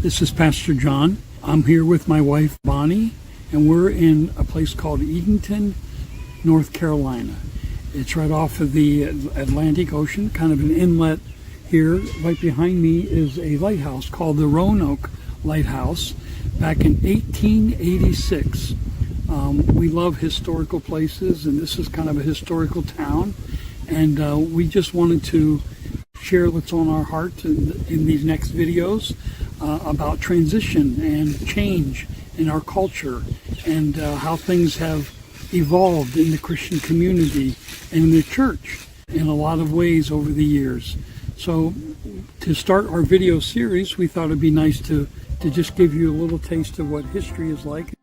This is Pastor John. I'm here with my wife, Bonnie, and we're in a place called Edenton, North Carolina. It's right off of the Atlantic Ocean, kind of an inlet here. Right behind me is a lighthouse called the Roanoke Lighthouse, back in 1886. We love historical places, and this is kind of a historical town, and we just wanted to share what's on our heart in these next videos about transition and change in our culture, and how things have evolved in the Christian community and in the church in a lot of ways over the years. So to start our video series, we thought it'd be nice to just give you a little taste of what history is like.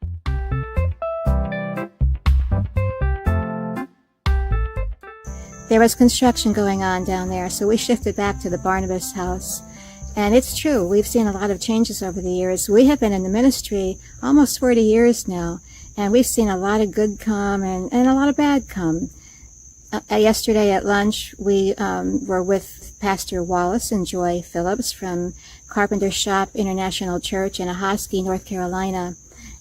There was construction going on down there, so we shifted back to the Barnabas house. And it's true, we've seen a lot of changes over the years. We have been in the ministry almost 40 years now, and we've seen a lot of good come and a lot of bad come. Yesterday at lunch, we were with Pastor Wallace and Joy Phillips from Carpenter Shop International Church in Ahoskie, North Carolina.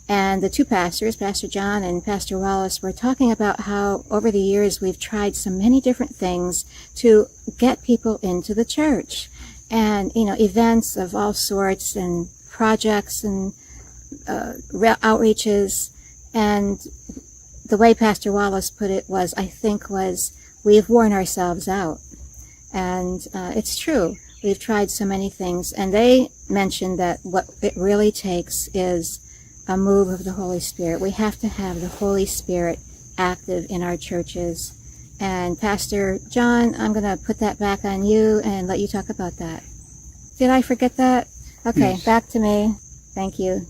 And the two pastors, Pastor John and Pastor Wallace, were talking about how over the years we've tried so many different things to get people into the church. And, events of all sorts and projects and outreaches. And the way Pastor Wallace put it was we've worn ourselves out. And it's true. We've tried so many things. And they mentioned that what it really takes is a move of the Holy Spirit. We have to have the Holy Spirit active in our churches. And Pastor John, I'm going to put that back on you and let you talk about that. Did I forget that? Okay, yes. Back to me. Thank you.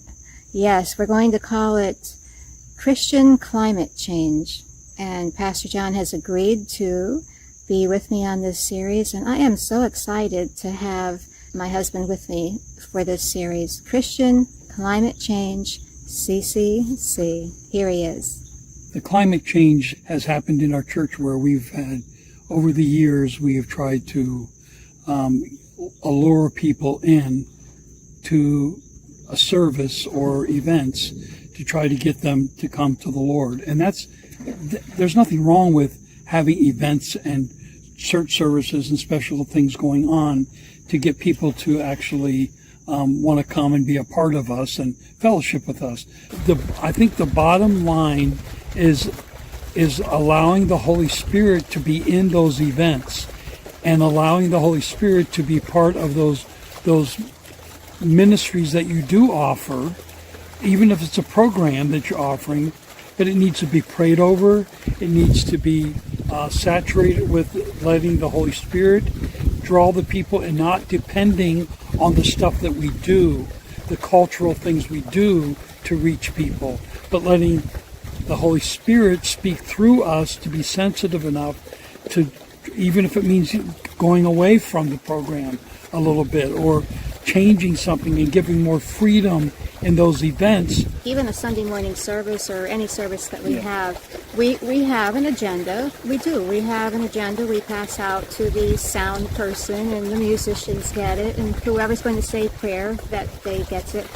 Yes, we're going to call it Christian Climate Change. And Pastor John has agreed to be with me on this series. And I am so excited to have my husband with me for this series. Christian Climate Change, CCC. Here he is. The climate change has happened in our church where we've had, over the years, we have tried to allure people in to a service or events to try to get them to come to the Lord. And there's nothing wrong with having events and church services and special things going on to get people to actually want to come and be a part of us and fellowship with us. I think the bottom line is allowing the Holy Spirit to be in those events and allowing the Holy Spirit to be part of those ministries that you do offer, even if it's a program that you're offering. But it needs to be prayed over. It needs to be saturated with letting the Holy Spirit draw the people and not depending on the stuff that we do, the cultural things we do to reach people, but letting the Holy Spirit speak through us to be sensitive enough to, even if it means going away from the program a little bit or changing something and giving more freedom in those events. Even a Sunday morning service or any service that we have, we have an agenda. We do. We have an agenda we pass out to the sound person, and the musicians get it, and whoever's going to say prayer, that day gets it.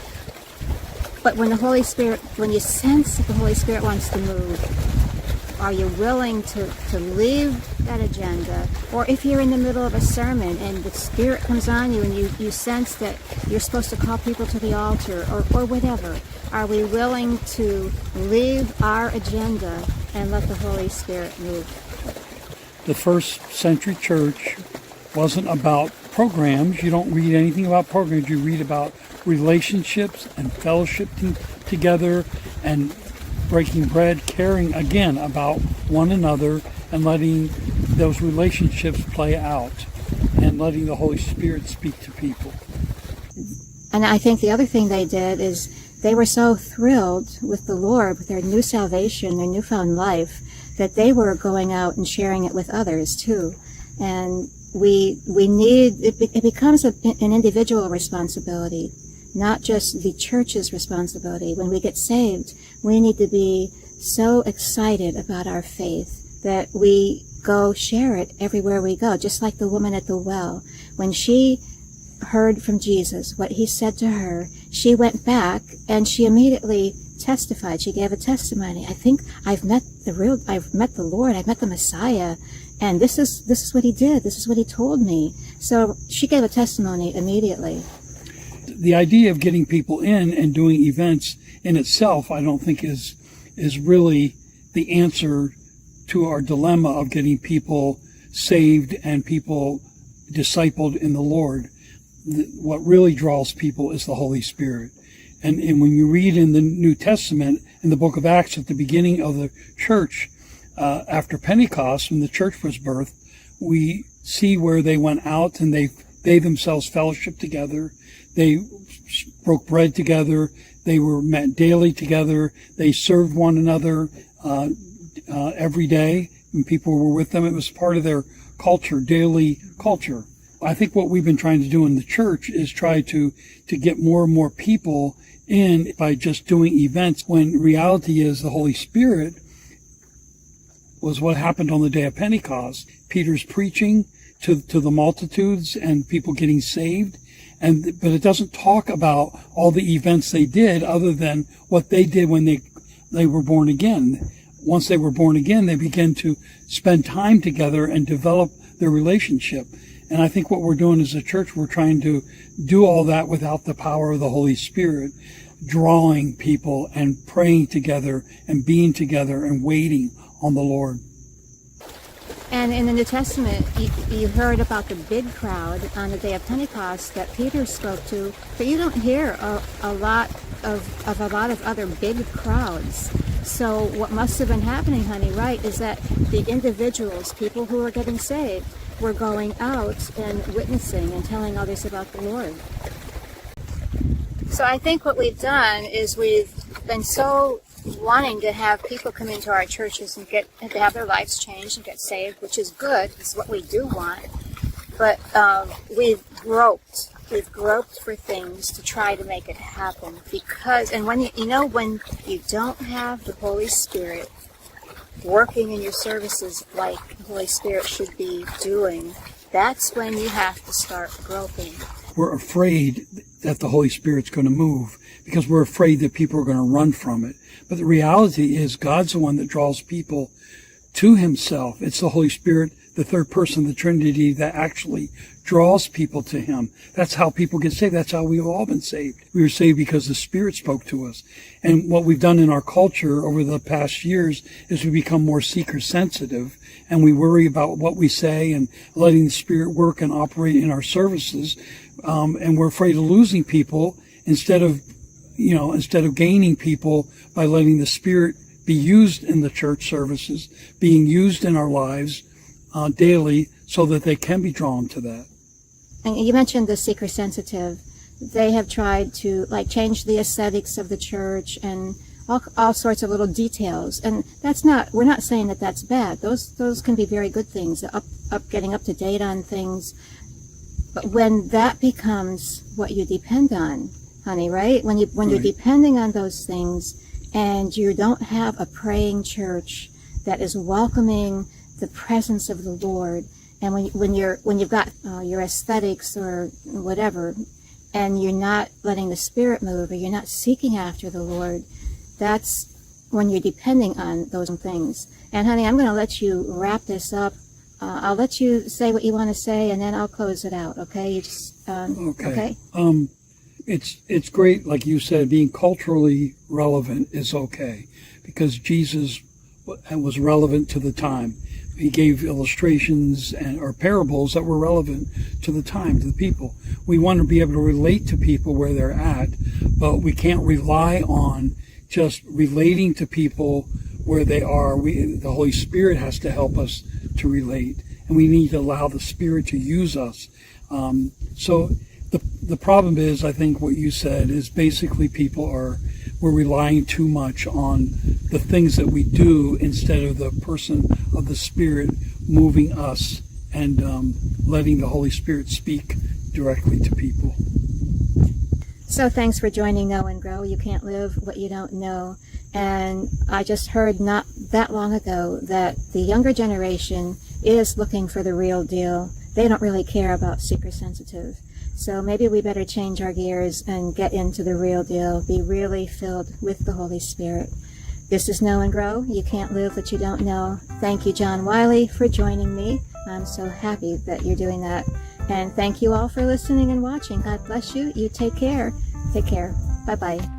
But when you sense that the Holy Spirit wants to move, are you willing to leave that agenda? Or if you're in the middle of a sermon and the Spirit comes on you and you sense that you're supposed to call people to the altar or whatever, are we willing to leave our agenda and let the Holy Spirit move? The first century church wasn't about programs. You don't read anything about programs. You read about relationships and fellowshipping together and breaking bread, caring again about one another and letting those relationships play out and letting the Holy Spirit speak to people. And I think the other thing they did is they were so thrilled with the Lord, with their new salvation, their newfound life, that they were going out and sharing it with others too. And it becomes an individual responsibility, not just the church's responsibility. When we get saved, we need to be so excited about our faith that we go share it everywhere we go, just like the woman at the well. When she heard from Jesus, what he said to her, she went back and she immediately testified. She gave a testimony. I think I've met the Lord, I've met the Messiah, and this is what he did. This is what he told me. So she gave a testimony immediately. The idea of getting people in and doing events in itself, I don't think is really the answer to our dilemma of getting people saved and people discipled in the Lord. What really draws people is the Holy Spirit. And when you read in the New Testament, in the book of Acts, at the beginning of the church, after Pentecost, when the church was birthed, we see where they went out and they themselves fellowshiped together. They broke bread together. They were met daily together. They served one another every day, and people were with them. It was part of their culture, daily culture. I think what we've been trying to do in the church is try to get more and more people in by just doing events, when reality is the Holy Spirit was what happened on the day of Pentecost. Peter's preaching to the multitudes and people getting saved. But it doesn't talk about all the events they did other than what they did when they were born again. Once they were born again, they began to spend time together and develop their relationship. And I think what we're doing as a church, we're trying to do all that without the power of the Holy Spirit, drawing people and praying together and being together and waiting on the Lord. And in the New Testament, you heard about the big crowd on the day of Pentecost that Peter spoke to, but you don't hear a lot of other big crowds. So what must have been happening, honey, right, is that the individuals, people who were getting saved, were going out and witnessing and telling others about the Lord. So I think what we've done is we've been so wanting to have people come into our churches and to have their lives changed and get saved, which is good. It's what we do want. But we've groped for things to try to make it happen, and when you don't have the Holy Spirit working in your services like the Holy Spirit should be doing, that's when you have to start groping. We're afraid that the Holy Spirit's going to move because we're afraid that people are going to run from it. But the reality is God's the one that draws people to himself. It's the Holy Spirit, the third person of the Trinity, that actually draws people to him. That's how people get saved. That's how we've all been saved. We were saved because the Spirit spoke to us. And what we've done in our culture over the past years is we become more seeker sensitive, and we worry about what we say and letting the Spirit work and operate in our services. And we're afraid of losing people instead of gaining people by letting the Spirit be used in the church services, being used in our lives daily, so that they can be drawn to that. And you mentioned the seeker sensitive. They have tried to change the aesthetics of the church and all sorts of little details. And we're not saying that that's bad. Those can be very good things, getting up to date on things. But when that becomes what you depend on, honey, right? When you're depending on those things and you don't have a praying church that is welcoming the presence of the Lord, and when you've got your aesthetics or whatever, and you're not letting the Spirit move, or you're not seeking after the Lord, that's when you're depending on those things. And honey, I'm going to let you wrap this up. I'll let you say what you want to say, and then I'll close it out. Okay? You just okay. It's great, like you said, being culturally relevant is okay, because Jesus was relevant to the time. He gave illustrations or parables that were relevant to the time, to the people. We want to be able to relate to people where they're at, but we can't rely on just relating to people where they are. The Holy Spirit has to help us to relate, and we need to allow the Spirit to use us. So the problem is, I think what you said is basically we're relying too much on the things that we do instead of the person of the Spirit moving us and letting the Holy Spirit speak directly to people. So thanks for joining Know and Grow. You can't live what you don't know. And I just heard not that long ago that the younger generation is looking for the real deal. They don't really care about seeker sensitive. So maybe we better change our gears and get into the real deal, be really filled with the Holy Spirit. This is Know and Grow. You can't live what you don't know. Thank you, John Wiley, for joining me. I'm so happy that you're doing that. And thank you all for listening and watching. God bless you. You take care. Take care. Bye-bye.